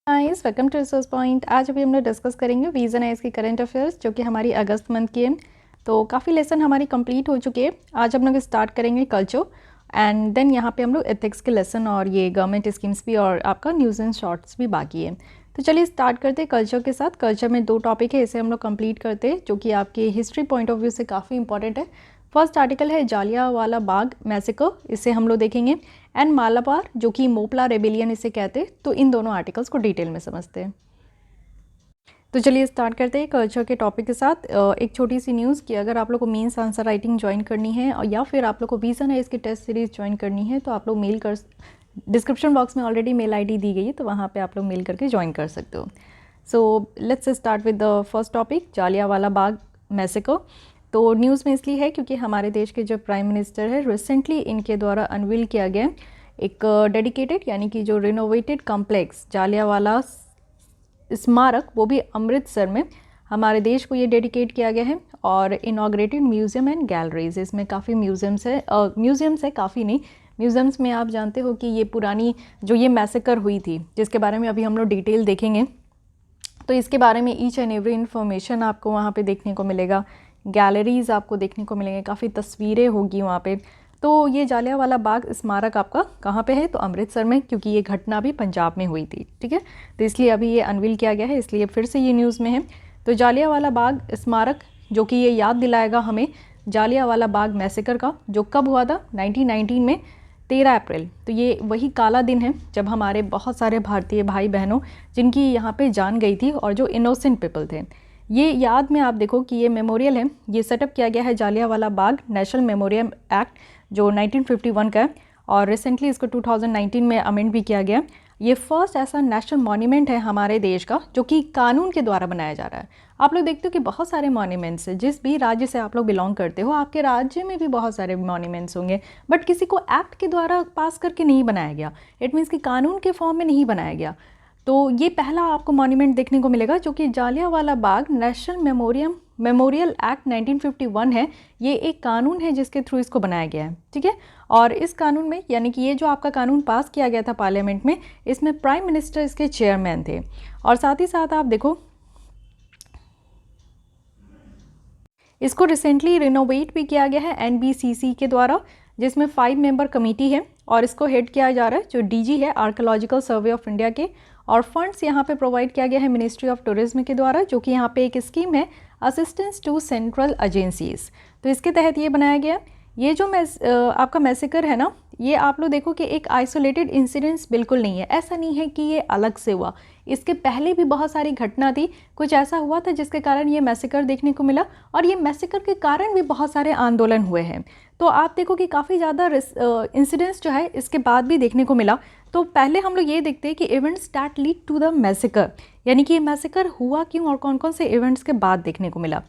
Guys welcome to resource point. आज अभी हम लोग डिस्कस करेंगे वीज़न आइज की करंट अफेयर्स जो कि हमारी अगस्त मंथ की है। तो काफ़ी लेसन हमारी कंप्लीट हो चुके हैं। आज हम लोग स्टार्ट करेंगे कल्चर एंड देन यहाँ पे हम लोग एथिक्स के लेसन और ये गवर्नमेंट स्कीम्स भी और आपका न्यूज़ एंड शॉर्ट्स भी बाकी है। तो चलिए स्टार्ट करते हैं कल्चर के साथ। कल्चर में 2 टॉपिक है, इसे हम लोग कंप्लीट करते हैं जो कि आपके हिस्ट्री पॉइंट ऑफ व्यू से काफ़ी इंपॉर्टेंट है। फर्स्ट आर्टिकल है जालियांवाला बाग मैसेकर, इसे हम लोग देखेंगे, एंड मालाबार जो कि मोपला रेबेलियन इसे कहते हैं। तो इन दोनों आर्टिकल्स को डिटेल में समझते हैं। तो चलिए स्टार्ट करते हैं कल्चर के टॉपिक के साथ। एक छोटी सी न्यूज़ कि अगर आप लोग को मेंस आंसर राइटिंग ज्वाइन करनी है और या फिर आप लोग को वीज़न है इसकी टेस्ट सीरीज़ ज्वाइन करनी है तो आप लोग मेल कर, डिस्क्रिप्शन बॉक्स में ऑलरेडी मेल आईडी दी गई है तो वहाँ पे आप लोग मेल करके ज्वाइन कर सकते हो। So let's start with the first topic, Jallianwala Bagh massacre. तो न्यूज़ में इसलिए है क्योंकि हमारे देश के जो प्राइम मिनिस्टर है रिसेंटली इनके द्वारा अनवील किया गया एक डेडिकेटेड यानी कि जो रिनोवेटेड कॉम्प्लेक्स जालियांवाला स्मारक, वो भी अमृतसर में हमारे देश को ये डेडिकेट किया गया है। और इनॉग्रेटेड म्यूज़ियम एंड गैलरीज, इसमें काफ़ी म्यूज़ियम्स है काफ़ी नहीं, म्यूज़ियम्स में आप जानते हो कि ये पुरानी जो ये मैसेकर हुई थी जिसके बारे में अभी हम लोग डिटेल देखेंगे तो इसके बारे में ईच एंड एवरी इन्फॉर्मेशन आपको वहाँ पे देखने को मिलेगा। गैलरीज़ आपको देखने को मिलेंगे, काफ़ी तस्वीरें होगी वहाँ पे। तो ये जालियांवाला बाग स्मारक आपका कहाँ पे है तो अमृतसर में, क्योंकि ये घटना भी पंजाब में हुई थी, ठीक है। तो इसलिए अभी ये अनवील किया गया है, इसलिए फिर से ये न्यूज़ में है। तो जालियांवाला बाग स्मारक जो कि ये याद दिलाएगा हमें जालियांवाला बाग मैसेकर का, जो कब हुआ था 1919 में 13 अप्रैल। तो ये वही काला दिन है जब हमारे बहुत सारे भारतीय भाई बहनों जिनकी यहाँ पे जान गई थी और जो इनोसेंट पीपल थे, ये याद में आप देखो कि ये मेमोरियल है, ये सेटअप किया गया है Jallianwala Bagh national memorial act जो 1951 का है और रिसेंटली इसको 2019 में अमेंड भी किया गया। ये फर्स्ट ऐसा नेशनल मॉन्यूमेंट है हमारे देश का जो कि कानून के द्वारा बनाया जा रहा है। आप लोग देखते हो कि बहुत सारे मॉन्यूमेंट्स हैं, जिस भी राज्य से आप लोग बिलोंग करते हो आपके राज्य में भी बहुत सारे मॉन्यूमेंट्स होंगे, बट किसी को एक्ट के द्वारा पास करके नहीं बनाया गया, इट मीन्स कि कानून के फॉर्म में नहीं बनाया गया। तो ये पहला आपको मॉन्यूमेंट देखने को मिलेगा जो कि Jallianwala Bagh national memorial act 1951 है। ये एक कानून है जिसके थ्रू इसको बनाया गया है, ठीक है। और इस कानून में यानी कि ये जो आपका कानून पास किया गया था पार्लियामेंट में, इसमें प्राइम मिनिस्टर इसके चेयरमैन थे। और साथ ही साथ आप देखो इसको रिसेंटली रिनोवेट भी किया गया है NBCC के द्वारा, जिसमें 5 मेंबर कमेटी है और इसको हेड किया जा रहा है जो DG है आर्कियोलॉजिकल सर्वे ऑफ इंडिया के। और फंड्स यहाँ पे प्रोवाइड किया गया है मिनिस्ट्री ऑफ टूरिज्म के द्वारा, जो कि यहाँ पे एक स्कीम है असिस्टेंस टू सेंट्रल एजेंसीज। तो इसके तहत ये बनाया गया। ये जो आपका मैसेकर है ना, ये आप लोग देखो कि एक आइसोलेटेड इंसिडेंट्स बिल्कुल नहीं है, ऐसा नहीं है कि ये अलग से हुआ, इसके पहले भी बहुत सारी घटना थी, कुछ ऐसा हुआ था जिसके कारण ये मैसेकर देखने को मिला और ये मैसेकर के कारण भी बहुत सारे आंदोलन हुए हैं। तो आप देखो कि काफ़ी ज़्यादा इंसिडेंट्स जो है इसके बाद भी देखने को मिला। तो पहले हम लोग ये देखते हैं कि events that lead to the massacre, यानी कि ये मैसेकर हुआ क्यों और कौन कौन से इवेंट्स के बाद देखने को मिला।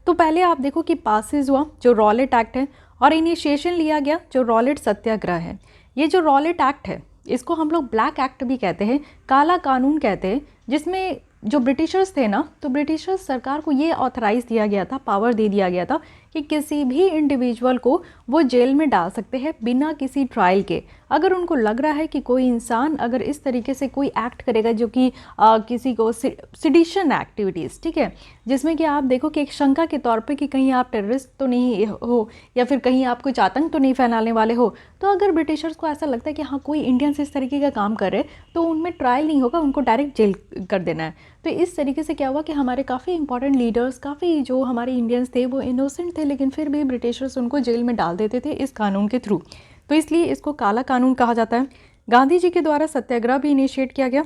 तो पहले आप देखो कि पासिस हुआ जो रॉलेट एक्ट है और इनिशिएशन लिया गया जो रॉलेट सत्याग्रह है। ये जो रॉलेट एक्ट है इसको हम लोग ब्लैक एक्ट भी कहते हैं, काला कानून कहते हैं, जिसमें जो ब्रिटिशर्स थे ना, तो ब्रिटिशर्स सरकार को ये ऑथराइज़ दिया गया था, पावर दे दिया गया था कि किसी भी इंडिविजुअल को वो जेल में डाल सकते हैं बिना किसी ट्रायल के। अगर उनको लग रहा है कि कोई इंसान अगर इस तरीके से कोई एक्ट करेगा जो कि किसी को सिडिशन एक्टिविटीज़, ठीक है, जिसमें कि आप देखो कि एक शंका के तौर पे कि कहीं आप टेररिस्ट तो नहीं हो या फिर कहीं आप कुछ आतंक तो नहीं फैलाने वाले हो, तो अगर ब्रिटिशर्स को ऐसा लगता है कि हाँ कोई इंडियंस इस तरीके का काम कर रहे तो उनमें ट्रायल नहीं होगा, उनको डायरेक्ट जेल कर देना है। तो इस तरीके से क्या हुआ कि हमारे काफ़ी इंपॉर्टेंट लीडर्स, काफ़ी जो हमारे इंडियंस थे वो इनोसेंट थे, लेकिन फिर भी ब्रिटिशर्स उनको जेल में डाल देते थे इस कानून के थ्रू। तो इसलिए इसको काला कानून कहा जाता है। गांधी जी के द्वारा सत्याग्रह भी इनिशिएट किया गया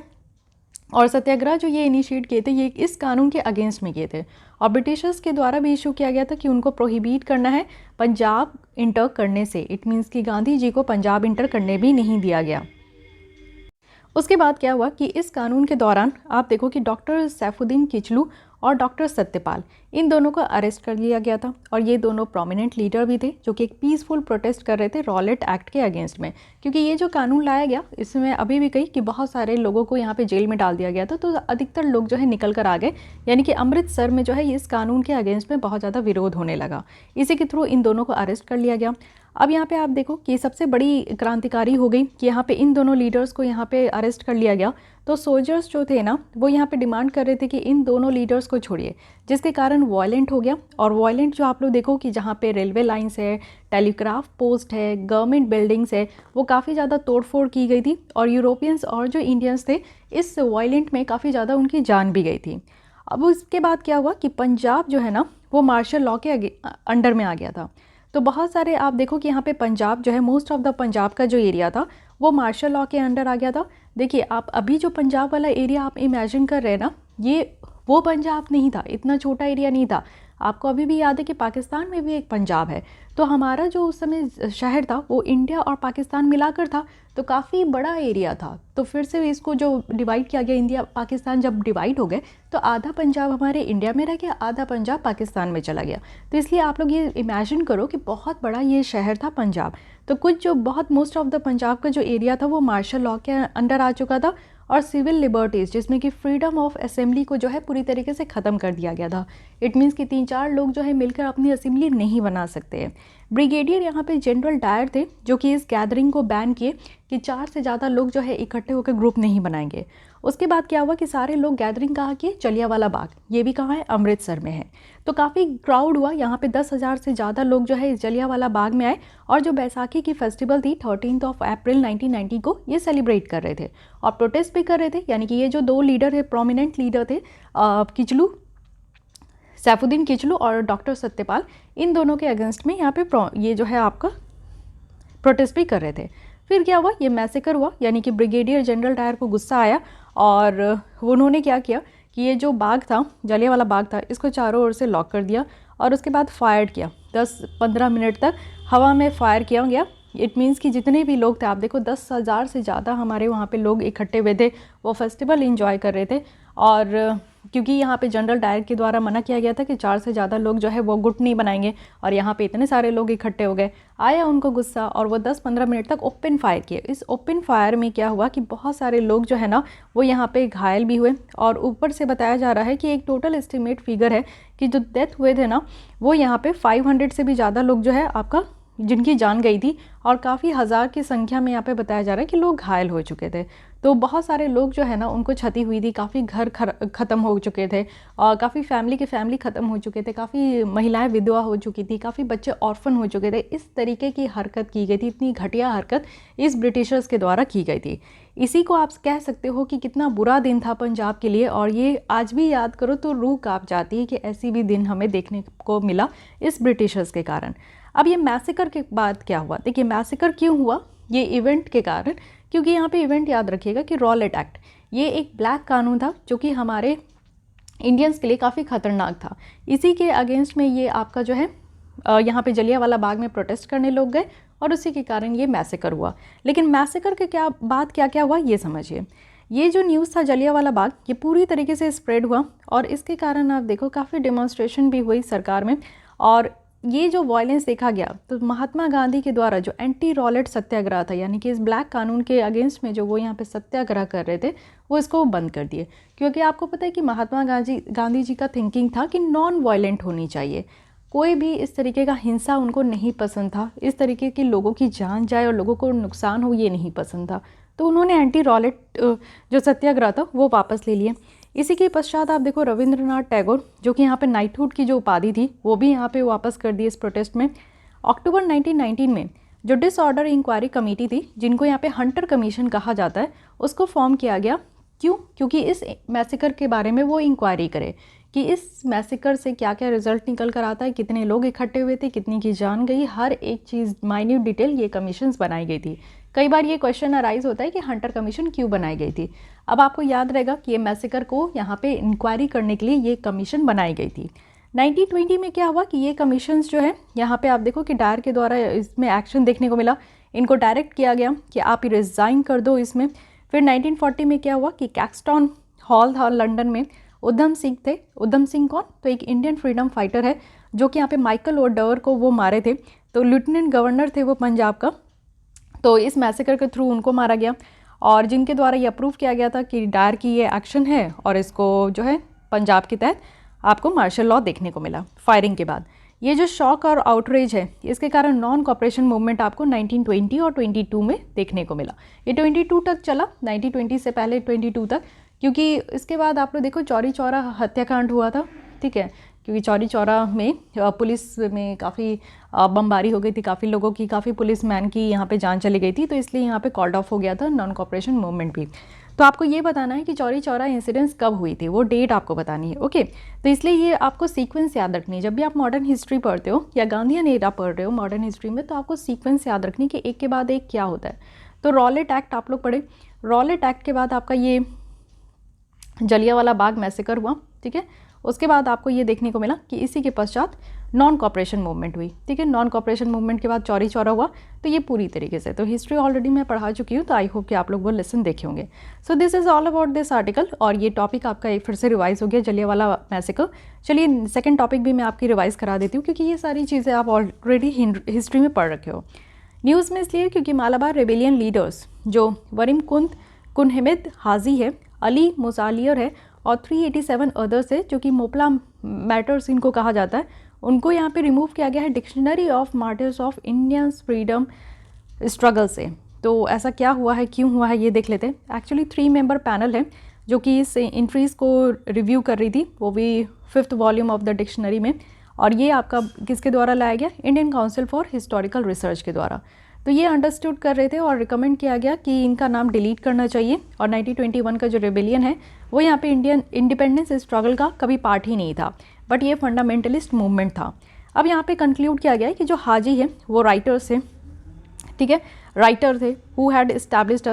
और सत्याग्रह जो ये इनिशिएट किए थे ये इस कानून के अगेंस्ट में किए थे और ब्रिटिशर्स के द्वारा भी इशू किया गया था कि उनको प्रोहिबिट करना है पंजाब इंटर करने से। इट मीन्स कि गांधी जी को पंजाब इंटर करने भी नहीं दिया गया। उसके बाद क्या हुआ कि इस कानून के दौरान आप देखो कि डॉक्टर सैफुद्दीन किचलू और डॉक्टर सत्यपाल, इन दोनों को अरेस्ट कर लिया गया था और ये दोनों प्रोमिनेंट लीडर भी थे जो कि एक पीसफुल प्रोटेस्ट कर रहे थे रॉलेट एक्ट के अगेंस्ट में। क्योंकि ये जो कानून लाया गया इसमें अभी भी कही कि बहुत सारे लोगों को यहाँ पे जेल में डाल दिया गया था, तो अधिकतर लोग जो है निकल कर आ गए, यानी कि अमृतसर में जो है इस कानून के अगेंस्ट में बहुत ज़्यादा विरोध होने लगा। इसी के थ्रू इन दोनों को अरेस्ट कर लिया गया। अब यहाँ पे आप देखो कि सबसे बड़ी क्रांतिकारी हो गई कि यहाँ पे इन दोनों लीडर्स को यहाँ पे अरेस्ट कर लिया गया। तो सोल्जर्स जो थे ना वो यहाँ पे डिमांड कर रहे थे कि इन दोनों लीडर्स को छोड़िए, जिसके कारण वायलेंट हो गया। और वायलेंट जो आप लोग देखो कि जहाँ पे रेलवे लाइन्स है, टेलीग्राफ पोस्ट है, गवर्नमेंट बिल्डिंग्स है, वो काफ़ी ज़्यादा तोड़फोड़ की गई थी। और यूरोपियंस और जो इंडियंस थे इस वायलेंट में काफ़ी ज़्यादा उनकी जान भी गई थी। अब उसके बाद क्या हुआ कि पंजाब जो है ना वो मार्शल लॉ के अंडर में आ गया था। तो बहुत सारे आप देखो कि यहाँ पे पंजाब जो है, मोस्ट ऑफ द पंजाब का जो एरिया था वो मार्शल लॉ के अंडर आ गया था। देखिए आप अभी जो पंजाब वाला एरिया आप इमेजिन कर रहे हैं ना, ये वो पंजाब नहीं था, इतना छोटा एरिया नहीं था। आपको अभी भी याद है कि पाकिस्तान में भी एक पंजाब है। तो हमारा जो उस समय शहर था वो इंडिया और पाकिस्तान मिलाकर था, तो काफ़ी बड़ा एरिया था। तो फिर से इसको जो डिवाइड किया गया, इंडिया पाकिस्तान जब डिवाइड हो गए तो आधा पंजाब हमारे इंडिया में रह गया, आधा पंजाब पाकिस्तान में चला गया। तो इसलिए आप लोग ये इमेजिन करो कि बहुत बड़ा ये शहर था पंजाब। तो कुछ जो बहुत मोस्ट ऑफ द पंजाब का जो एरिया था वो मार्शल लॉ के अंडर आ चुका था। और सिविल लिबर्टीज़ जिसमें कि फ्रीडम ऑफ असेंबली को जो है पूरी तरीके से ख़त्म कर दिया गया था। इट मीन्स कि 3-4 लोग जो है मिलकर अपनी असेंबली नहीं बना सकते हैं। ब्रिगेडियर यहाँ पे जनरल डायर थे जो कि इस गैदरिंग को बैन किए कि 4 से ज़्यादा लोग जो है इकट्ठे होकर ग्रुप नहीं बनाएंगे। उसके बाद क्या हुआ कि सारे लोग गैदरिंग कहाँ किए, जलियांवाला बाग, ये भी कहाँ है, अमृतसर में है। तो काफ़ी क्राउड हुआ, यहाँ पे 10,000 से ज़्यादा लोग जो है इस जलियांवाला बाग में आए। और जो बैसाखी की फेस्टिवल थी 13 अप्रैल 1990 को ये सेलिब्रेट कर रहे थे और प्रोटेस्ट भी कर रहे थे। यानी कि ये जो 2 लीडर है, प्रोमिनेंट लीडर थे, किचलू, सैफुद्दीन किचलू और डॉक्टर सत्यपाल, इन दोनों के अगेंस्ट में यहाँ पे ये जो है आपका प्रोटेस्ट भी कर रहे थे। फिर क्या हुआ, ये मैसेकर हुआ, यानी कि ब्रिगेडियर जनरल डायर को गुस्सा आया और उन्होंने क्या किया कि ये जो बाग था, जलियांवाला बाग था, इसको चारों ओर से लॉक कर दिया और उसके बाद फायर किया। 10-15 मिनट तक हवा में फायर किया गया। इट मीन्स कि जितने भी लोग थे, आप देखो 10,000 से ज़्यादा हमारे वहाँ पे लोग इकट्ठे हुए थे, वो फेस्टिवल एंजॉय कर रहे थे। और क्योंकि यहाँ पे जनरल डायर के द्वारा मना किया गया था कि 4 से ज़्यादा लोग जो है वो गुट नहीं बनाएंगे, और यहाँ पे इतने सारे लोग इकट्ठे हो गए, आया उनको गुस्सा और वो 10-15 मिनट तक ओपन फायर किए। इस ओपन फायर में क्या हुआ कि बहुत सारे लोग जो है ना वो यहाँ पे घायल भी हुए। और ऊपर से बताया जा रहा है कि एक टोटल एस्टिमेट फिगर है कि जो डेथ हुए थे ना वो यहाँ पे 500 से भी ज़्यादा लोग जो है आपका जिनकी जान गई थी, और काफ़ी हज़ार की संख्या में यहाँ पे बताया जा रहा है कि लोग घायल हो चुके थे। तो बहुत सारे लोग जो है ना उनको क्षति हुई थी, काफ़ी घर ख़त्म हो चुके थे और काफ़ी फैमिली ख़त्म हो चुके थे, काफ़ी महिलाएं विधवा हो चुकी थी, काफ़ी बच्चे ऑर्फन हो चुके थे। इस तरीके की हरकत की गई थी, इतनी घटिया हरकत इस ब्रिटिशर्स के द्वारा की गई थी। इसी को आप कह सकते हो कि कितना बुरा दिन था पंजाब के लिए, और ये आज भी याद करो तो रूह कांप जाती है कि ऐसी भी दिन हमें देखने को मिला इस ब्रिटिशर्स के कारण। अब ये मैसेकर के बाद क्या हुआ, देखिए मैसेकर क्यों हुआ, ये इवेंट के कारण, क्योंकि यहाँ पे इवेंट याद रखिएगा कि रॉलेट एक्ट, ये एक ब्लैक कानून था जो कि हमारे इंडियंस के लिए काफ़ी ख़तरनाक था। इसी के अगेंस्ट में ये आपका जो है यहाँ पे जलियांवाला बाग में प्रोटेस्ट करने लोग गए और उसी के कारण ये मैसेकर हुआ। लेकिन मैसेकर के क्या क्या हुआ ये समझिए। ये जो न्यूज़ था जलियांवाला बाग, ये पूरी तरीके से स्प्रेड हुआ और इसके कारण आप देखो काफ़ी डेमोन्स्ट्रेशन भी हुई सरकार में, और ये जो वायलेंस देखा गया तो महात्मा गांधी के द्वारा जो एंटी रॉलेट सत्याग्रह था, यानी कि इस ब्लैक कानून के अगेंस्ट में जो वो यहाँ पे सत्याग्रह कर रहे थे, वो इसको बंद कर दिए। क्योंकि आपको पता है कि महात्मा गांधी जी का थिंकिंग था कि नॉन वायलेंट होनी चाहिए, कोई भी इस तरीके का हिंसा उनको नहीं पसंद था, इस तरीके की लोगों की जान जाए और लोगों को नुकसान हो ये नहीं पसंद था। तो उन्होंने एंटी रॉलेट जो सत्याग्रह था वो वापस ले लिए। इसी के पश्चात आप देखो रविंद्रनाथ टैगोर जो कि यहाँ पे नाइटहुड की जो उपाधि थी वो भी यहाँ पे वापस कर दी इस प्रोटेस्ट में। अक्टूबर 1919 में जो डिसऑर्डर इंक्वायरी कमेटी थी, जिनको यहाँ पे हंटर कमीशन कहा जाता है, उसको फॉर्म किया गया। क्यों? क्योंकि इस मैसेकर के बारे में वो इंक्वायरी करे कि इस मैसेकर से क्या क्या रिजल्ट निकल कर आता है, कितने लोग इकट्ठे हुए थे, कितनी की जान गई, हर एक चीज़ माइन्यूट डिटेल ये कमीशंस बनाई गई थी। कई बार ये क्वेश्चन अराइज होता है कि हंटर कमीशन क्यों बनाई गई थी। अब आपको याद रहेगा कि ये मैसेकर को यहाँ पे इंक्वायरी करने के लिए ये कमीशन बनाई गई थी। 1920 में क्या हुआ कि ये कमीशंस जो है यहाँ पे आप देखो कि डायर के द्वारा इसमें एक्शन देखने को मिला, इनको डायरेक्ट किया गया कि आप रिज़ाइन कर दो इसमें। फिर 1940 में क्या हुआ कि कैक्सटन हॉल था लंदन में, उधम सिंह थे। उधम सिंह कौन? तो एक इंडियन फ्रीडम फाइटर है जो कि यहाँ पे माइकल ओडवर को वो मारे थे, तो लेफ्टिनेंट गवर्नर थे वो पंजाब का। तो इस मैसेकर के थ्रू उनको मारा गया और जिनके द्वारा ये अप्रूव किया गया था कि डायर की ये एक्शन है और इसको जो है पंजाब के तहत आपको मार्शल लॉ देखने को मिला फायरिंग के बाद। ये जो शॉक और आउटरेज है इसके कारण नॉन कॉपरेशन मूवमेंट आपको 1920 और 22 में देखने को मिला। ये 22 तक चला, 1920 से पहले 22 तक, क्योंकि इसके बाद आप लोग देखो चौरी चौरा हत्याकांड हुआ था, ठीक है, क्योंकि चौरी चौरा में पुलिस में काफ़ी बमबारी हो गई थी, काफ़ी लोगों की, काफ़ी पुलिस मैन की यहाँ पे जान चली गई थी, तो इसलिए यहाँ पे कॉल्ड ऑफ हो गया था नॉन कॉपरेशन मूवमेंट भी। तो आपको ये बताना है कि चौरी चौरा इंसिडेंट्स कब हुई थी, वो डेट आपको बतानी है, ओके। तो इसलिए ये आपको सीक्वेंस याद रखनी है। जब भी आप मॉडर्न हिस्ट्री पढ़ते हो या गांधीयन एरा पढ़ रहे हो मॉडर्न हिस्ट्री में, तो आपको सीक्वेंस याद रखनी कि एक के बाद एक क्या होता है। तो रॉलेट एक्ट आप लोग पढ़े, रॉलेट एक्ट के बाद आपका ये जलियांवाला बाग मैसेकर हुआ, ठीक है। उसके बाद आपको ये देखने को मिला कि इसी के पश्चात नॉन कॉपरेशन मूवमेंट हुई, ठीक है। नॉन कॉपरेशन मूवमेंट के बाद चौरी चौरा हुआ। तो ये पूरी तरीके से तो हिस्ट्री ऑलरेडी मैं पढ़ा चुकी हूँ, तो आई होप कि आप लोग वो लेसन देखे होंगे। So this is all about this article, और ये टॉपिक आपका एक फिर से रिवाइज हो गया, जलियांवाला मैसेकर। चलिए सेकंड टॉपिक भी मैं आपकी रिवाइज करा देती हूँ, क्योंकि ये सारी चीज़ें आप ऑलरेडी हिस्ट्री में पढ़ रखे हो। न्यूज़ में इसलिए क्योंकि मालाबार रेबेलियन लीडर्स जो वरीम कुन हमीद हाजी है, अली मुसालियर है और 387 अदर्स है, जो कि मोपला मैटर्स इनको कहा जाता है, उनको यहाँ पे रिमूव किया गया है dictionary of martyrs of Indian freedom struggle से। तो ऐसा क्या हुआ है, क्यों हुआ है, ये देख लेते हैं। एक्चुअली 3 मेंबर पैनल है जो कि इस एंट्रीज़ को रिव्यू कर रही थी, वो भी 5th volume of the dictionary में। और ये आपका किसके द्वारा लाया गया, Indian council for historical research के द्वारा। तो ये अंडरस्टूड कर रहे थे और रिकमेंड किया गया कि इनका नाम डिलीट करना चाहिए। और 1921 का जो रेबेलियन है वो यहाँ पे इंडियन इंडिपेंडेंस स्ट्रगल का कभी पार्ट ही नहीं था, बट ये फंडामेंटलिस्ट मूवमेंट था। अब यहाँ पे कंक्लूड किया गया है कि जो हाजी है वो राइटर्स है, ठीक है, राइटर थे who had established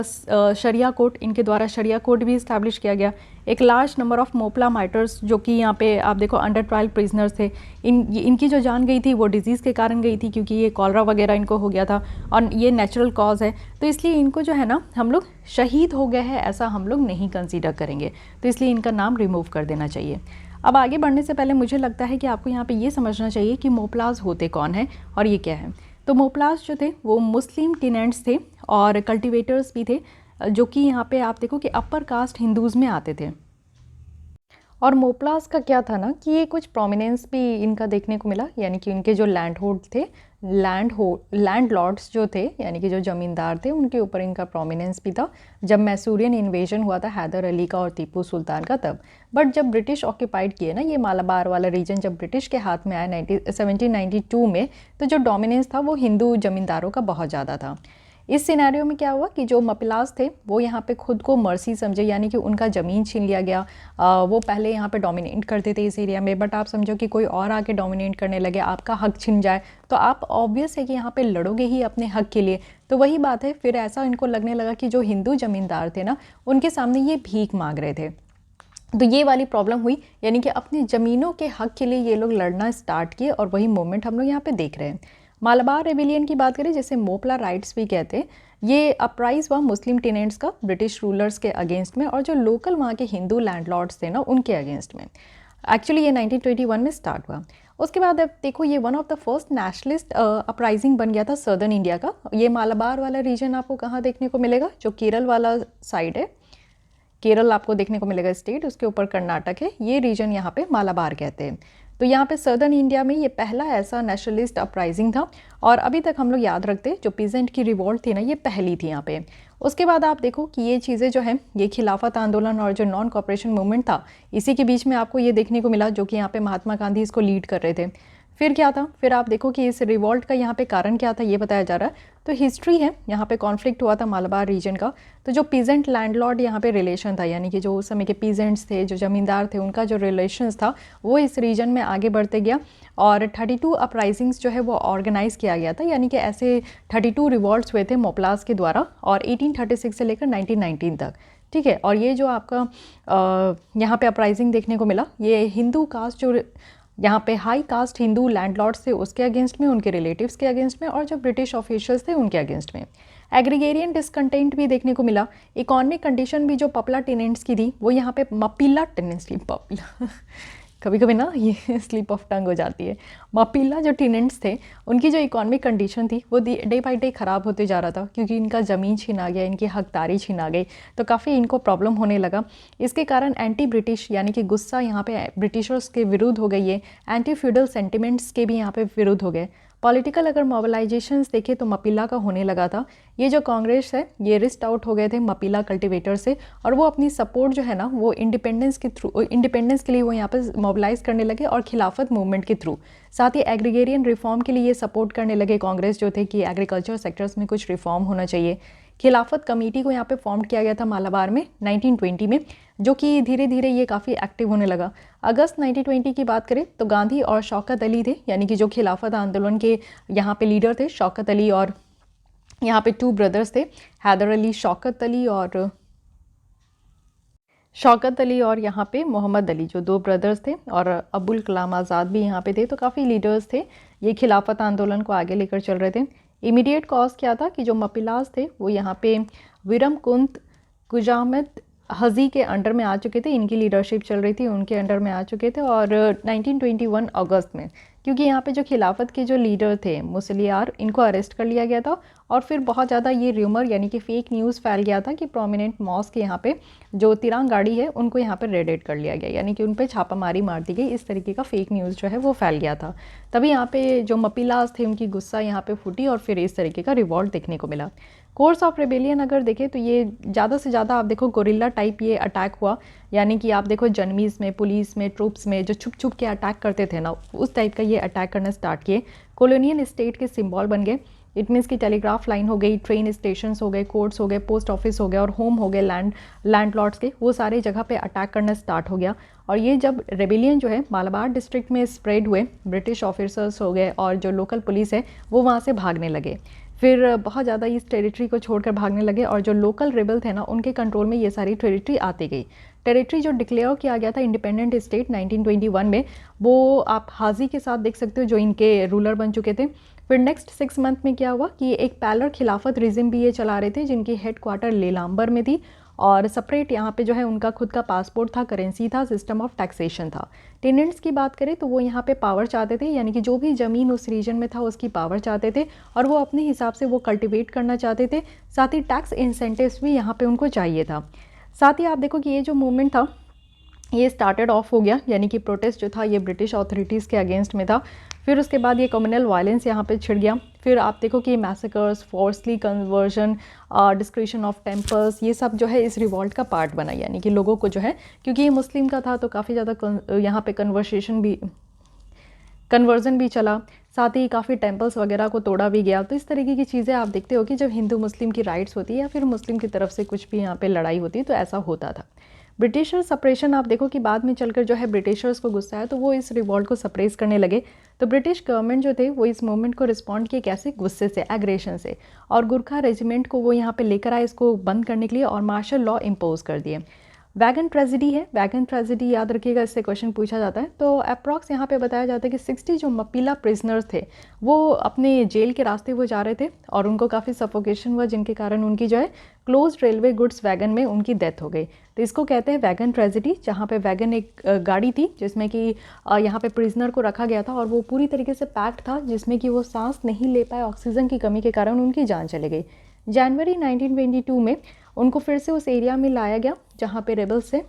sharia court, इनके द्वारा शरिया कोर्ट भी इस्टेब्लिश किया गया। एक large number of Moplah rioters जो कि यहाँ पे आप देखो अंडर ट्रायल प्रिजनर्स थे, इनकी जो जान गई थी वो डिजीज़ के कारण गई थी, क्योंकि ये कॉलरा वगैरह इनको हो गया था और ये नेचुरल कॉज है, तो इसलिए इनको जो है ना हम लोग शहीद हो गए हैं ऐसा हम लोग नहीं कंसीडर करेंगे, तो इसलिए इनका नाम रिमूव कर देना चाहिए। अब आगे बढ़ने से पहले मुझे लगता है कि आपको यहाँ पे ये समझना चाहिए कि मोपलाज होते कौन हैं और ये क्या है। तो मोपलाज जो थे वो मुस्लिम टेनेंट्स थे और कल्टिवेटर्स भी थे, जो कि यहाँ पे आप देखो कि अपर कास्ट हिंदूज़ में आते थे। और मोपलास का क्या था ना कि ये कुछ प्रोमिनेंस भी इनका देखने को मिला, यानी कि इनके जो लैंड होल्ड थे, लैंड लॉर्ड्स जो थे, यानी कि जो ज़मींदार थे, उनके ऊपर इनका प्रोमिनेंस भी था। जब मैसूरियन इन्वेजन हुआ था हैदर अली का और टीपू सुल्तान का तब, बट जब ब्रिटिश ऑक्यूपाइड किए ना ये मालाबार वाला रीजन, जब ब्रिटिश के हाथ में आया 1792 में, तो जो डोमिनेंस था वो हिंदू ज़मींदारों का बहुत ज़्यादा था। इस सिनेरियो में क्या हुआ कि जो मपिलास थे वो यहाँ पे खुद को मर्सी समझे, यानी कि उनका ज़मीन छीन लिया गया। वो पहले यहाँ पे डोमिनेट करते थे इस एरिया में, बट आप समझो कि कोई और आके डोमिनेट करने लगे, आपका हक छिन जाए, तो आप ऑब्वियस है कि यहाँ पे लड़ोगे ही अपने हक के लिए। तो वही बात है, फिर ऐसा इनको लगने लगा कि जो हिंदू ज़मींदार थे ना, उनके सामने ये भीख मांग रहे थे, तो ये वाली प्रॉब्लम हुई, यानी कि अपनी ज़मीनों के हक के लिए ये लोग लड़ना स्टार्ट किए, और वही मोमेंट हम लोग यहाँ पे देख रहे हैं। मालाबार रेबिलियन की बात करें, जिसे मोपला राइट्स भी कहते हैं, ये अपराइज हुआ मुस्लिम टेनेंट्स का ब्रिटिश रूलर्स के अगेंस्ट में, और जो लोकल वहाँ के हिंदू लैंडलॉर्ड्स थे ना उनके अगेंस्ट में। एक्चुअली ये 1921 में स्टार्ट हुआ। उसके बाद अब देखो ये one of the first nationalist uprising बन गया था सदर्न इंडिया का। ये मालाबार वाला रीजन आपको कहाँ देखने को मिलेगा, जो केरल वाला साइड है, केरल आपको देखने को मिलेगा स्टेट, उसके ऊपर कर्नाटक है, ये रीजन यहाँ पे मालाबार कहते हैं। तो यहाँ पे सदर्न इंडिया में ये पहला ऐसा नेशनलिस्ट अपराइजिंग था, और अभी तक हम लोग याद रखते हैं जो पीजेंट की रिवोल्ट थी ना, ये पहली थी यहाँ पे। उसके बाद आप देखो कि ये चीज़ें जो हैं, ये खिलाफत आंदोलन और जो नॉन कॉपरेशन मूवमेंट था, इसी के बीच में आपको ये देखने को मिला, जो कि यहाँ पे महात्मा गांधी इसको लीड कर रहे थे। फिर क्या था, फिर आप देखो कि इस रिवॉल्ट का यहाँ पे कारण क्या था, ये बताया जा रहा है। तो हिस्ट्री है, यहाँ पे कॉन्फ्लिक्ट हुआ था मालाबार रीजन का। तो जो पीजेंट लैंडलॉर्ड यहाँ पे रिलेशन था, यानी कि जो उस समय के पीजेंट्स थे, जो ज़मींदार थे, उनका जो रिलेशंस था वो इस रीजन में आगे बढ़ते गया, और 32 अपराइजिंग्स जो है वो ऑर्गेनाइज़ किया गया था, यानी कि ऐसे 32 रिवॉल्ट्स हुए थे मोपलास के द्वारा, और 1836 से लेकर 1919 तक, ठीक है। और ये जो आपका यहाँ पे अपराइजिंग देखने को मिला, ये हिंदू कास्ट जो यहाँ पे हाई कास्ट हिंदू लैंडलॉर्ड्स थे उसके अगेंस्ट में, उनके रिलेटिव्स के अगेंस्ट में, और जो ब्रिटिश ऑफिशियल्स थे उनके अगेंस्ट में। एग्रीगेरियन डिसकंटेंट भी देखने को मिला। इकोनॉमिक कंडीशन भी जो पपला टेनेंट्स की थी वो यहाँ पे मपिला टेनेंट्स की कभी कभी ना ये स्लिप ऑफ टंग हो जाती है। मापिला जो टेनेंट्स थे उनकी जो इकोनॉमिक कंडीशन थी वो डे बाई डे ख़राब होते जा रहा था, क्योंकि इनका ज़मीन छीना गया, इनकी हकदारी छीना गई, तो काफ़ी इनको प्रॉब्लम होने लगा। इसके कारण एंटी ब्रिटिश यानी कि गुस्सा यहाँ पे ब्रिटिशर्स के विरुद्ध हो गई है, एंटी फ्यूडल सेंटिमेंट्स के भी यहाँ पे विरुद्ध हो गए। पॉलिटिकल अगर मोबिलाइजेशंस देखें तो मपिला का होने लगा था। ये जो कांग्रेस है ये रिस्ट आउट हो गए थे मपिला कल्टिवेटर से, और वो अपनी सपोर्ट जो है ना वो इंडिपेंडेंस के लिए वो यहाँ पर मोबिलाइज करने लगे, और खिलाफत मूवमेंट के थ्रू। साथ ही एग्रीगेरियन रिफॉर्म के लिए ये सपोर्ट करने लगे कांग्रेस जो थे कि एग्रीकल्चर सेक्टर्स में कुछ रिफॉर्म होना चाहिए। खिलाफत कमेटी को यहाँ पे फॉर्म किया गया था मालाबार में 1920 में, जो कि धीरे धीरे ये काफ़ी एक्टिव होने लगा। अगस्त 1920 की बात करें तो गांधी और शौकत अली थे, यानी कि जो खिलाफत आंदोलन के यहाँ पे लीडर थे, शौकत अली, और यहाँ पे 2 ब्रदर्स थे, हैदर अली, शौकत अली और यहाँ पे मोहम्मद अली, जो 2 ब्रदर्स थे, और अबुल कलाम आज़ाद भी यहाँ पे थे। तो काफ़ी लीडर्स थे, ये खिलाफत आंदोलन को आगे लेकर चल रहे थे। इमीडिएट कॉज क्या था कि जो मपिलास थे वो यहाँ पे विरम कुंत कुजामत हजी के अंडर में आ चुके थे, इनकी लीडरशिप चल रही थी, उनके अंडर में आ चुके थे। और 1921 अगस्त में, क्योंकि यहाँ पे जो खिलाफत के जो लीडर थे मुसलियार, इनको अरेस्ट कर लिया गया था, और फिर बहुत ज़्यादा ये र्यूमर यानी कि फेक न्यूज़ फैल गया था कि प्रोमिनेंट मॉस्क यहाँ पे जो तिरंग गाड़ी है उनको यहाँ पे रेडेड कर लिया गया, यानी कि उन पर छापामारी मार दी गई। इस तरीके का फेक न्यूज़ जो है वो फैल गया था। तभी यहाँ पे जो मपिलास थे उनकी गुस्सा यहाँ पे फूटी, और फिर इस तरीके का रिवॉल्ट देखने को मिला। कोर्स ऑफ रेबेलियन अगर देखें तो ये ज़्यादा से ज़्यादा आप देखो गोरिल्ला टाइप ये अटैक हुआ, यानी कि आप देखो जनमीज़ में, पुलिस में, ट्रूप्स में जो छुप छुप के अटैक करते थे ना, उस टाइप का ये अटैक करना स्टार्ट किए। कॉलोनियल स्टेट के सिंबल बन गए। इट मीन्स की टेलीग्राफ लाइन हो गई, ट्रेन स्टेशंस हो गए, कोर्ट्स हो गए, पोस्ट ऑफिस हो गया, और होम हो गए लैंडलॉर्ड्स के, वो सारे जगह पे अटैक करना स्टार्ट हो गया। और ये जब रेबेलियन जो है मालाबार डिस्ट्रिक्ट में स्प्रेड हुए, ब्रिटिश ऑफिसर्स हो गए और जो लोकल पुलिस है वो वहाँ से भागने लगे, फिर बहुत ज़्यादा इस टेरिटरी को छोड़कर भागने लगे, और जो लोकल रेबल थे ना उनके कंट्रोल में ये सारी टेरिटरी आती गई। टेरिटरी जो डिक्लेयर किया गया था इंडिपेंडेंट स्टेट 1921 में, वो आप हाजी के साथ देख सकते हो जो इनके रूलर बन चुके थे। फिर नेक्स्ट 6 मंथ में क्या हुआ कि एक पैलर खिलाफत रिजिम भी ये चला रहे थे, जिनकी हेड क्वार्टर लेलाम्बर में थी, और सेपरेट यहाँ पे जो है उनका खुद का पासपोर्ट था, करेंसी था, सिस्टम ऑफ टैक्सेशन था। टेनेंट्स की बात करें तो वो यहाँ पे पावर चाहते थे, यानी कि जो भी ज़मीन उस रीजन में था उसकी पावर चाहते थे, और वो अपने हिसाब से वो कल्टिवेट करना चाहते थे। साथ ही टैक्स इंसेंटिव्स भी यहाँ पे उनको चाहिए था। साथ ही आप देखो कि ये जो मूवमेंट था ये स्टार्टेड ऑफ हो गया, यानी कि प्रोटेस्ट जो था ये ब्रिटिश अथॉरिटीज़ के अगेंस्ट में था। फिर उसके बाद ये कम्युनल वायलेंस यहाँ पे छिड़ गया। फिर आप देखो कि massacres, forcibly conversion, desecration of temples, ये सब जो है इस रिवॉल्ट का पार्ट बना, यानी कि लोगों को जो है, क्योंकि ये मुस्लिम का था तो काफ़ी ज़्यादा यहाँ पे कन्वर्जन भी चला, साथ ही काफ़ी टेम्पल्स वगैरह को तोड़ा भी गया। तो इस तरीके की चीज़ें आप देखते हो कि जब हिंदू मुस्लिम की राइट्स होती है या फिर मुस्लिम की तरफ से कुछ भी यहाँ पे लड़ाई होती है तो ऐसा होता था। ब्रिटिशर सप्रेशन आप देखो कि बाद में चलकर जो है ब्रिटिशर्स को गुस्सा है तो वो इस रिवॉल्ट को सप्रेस करने लगे। तो ब्रिटिश गवर्नमेंट जो थे वो इस मूवमेंट को रिस्पॉन्ड किए कैसे, गुस्से से, एग्रेशन से, और गुरखा रेजिमेंट को वो यहाँ पे लेकर आए इसको बंद करने के लिए, और मार्शल लॉ इम्पोज कर दिए। वैगन ट्रेजिडी है, वैगन ट्रेजिडी याद रखिएगा, इससे क्वेश्चन पूछा जाता है। तो अप्रॉक्स यहाँ पे बताया जाता है कि 60 जो मपीला प्रिजनर्स थे वो अपने जेल के रास्ते वो जा रहे थे, और उनको काफ़ी सफोकेशन हुआ, जिनके कारण उनकी जो है क्लोज रेलवे गुड्स वैगन में उनकी डेथ हो गई। तो इसको कहते हैं वैगन ट्रेजिडी, जहाँ पे वैगन एक गाड़ी थी जिसमें कि यहाँ पे प्रिजनर को रखा गया था, और वो पूरी तरीके से पैक्ड था, जिसमें कि वो सांस नहीं ले पाए, ऑक्सीजन की कमी के कारण उनकी जान चली गई। जनवरी 1922 में उनको फिर से उस एरिया में लाया गया जहाँ पे रेबल्स से,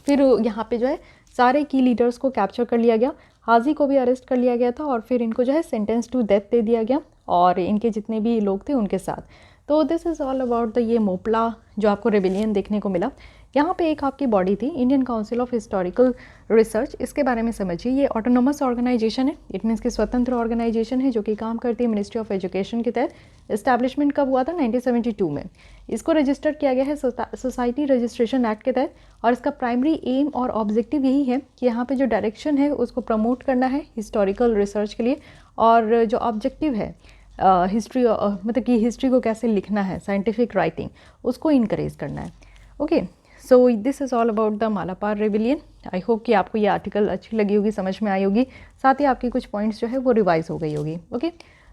फिर यहाँ पे जो है सारे की लीडर्स को कैप्चर कर लिया गया, हाजी को भी अरेस्ट कर लिया गया था, और फिर इनको जो है सेंटेंस टू डेथ दे दिया गया, और इनके जितने भी लोग थे उनके साथ। तो this is all about the ये मोपला जो आपको रेबेलियन देखने को मिला। यहाँ पे एक आपकी बॉडी थी Indian council of historical research, इसके बारे में समझिए। ये ऑटोनोमस ऑर्गेनाइजेशन है, इट मीन्स कि स्वतंत्र ऑर्गेनाइजेशन है जो कि काम करती है मिनिस्ट्री ऑफ एजुकेशन के तहत। इस्टेब्लिशमेंट कब हुआ था? 1972 में। इसको रजिस्टर किया गया है सोसाइटी रजिस्ट्रेशन एक्ट के तहत, और इसका प्राइमरी एम और ऑब्जेक्टिव यही है कि यहाँ पे जो डायरेक्शन है उसको प्रमोट करना है हिस्टोरिकल रिसर्च के लिए, और जो ऑब्जेक्टिव है हिस्ट्री मतलब कि हिस्ट्री को कैसे लिखना है, साइंटिफिक राइटिंग, उसको इनकरेज करना है। Okay, so this is all about the Malabar rebellion. I hope कि आपको ये आर्टिकल अच्छी लगी होगी, समझ में आई होगी, साथ ही आपकी कुछ पॉइंट्स जो है वो रिवाइज हो गई होगी। ओके,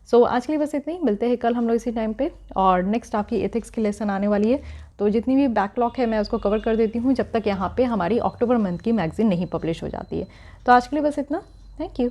सो आज के लिए बस इतना ही, मिलते हैं कल हम लोग इसी टाइम पे। और नेक्स्ट आपकी एथिक्स की लेसन आने वाली है, तो जितनी भी बैकलॉग है मैं उसको कवर कर देती हूँ जब तक यहाँ पे हमारी अक्टूबर मंथ की मैगज़ीन नहीं पब्लिश हो जाती है। तो आज के लिए बस इतना, थैंक यू।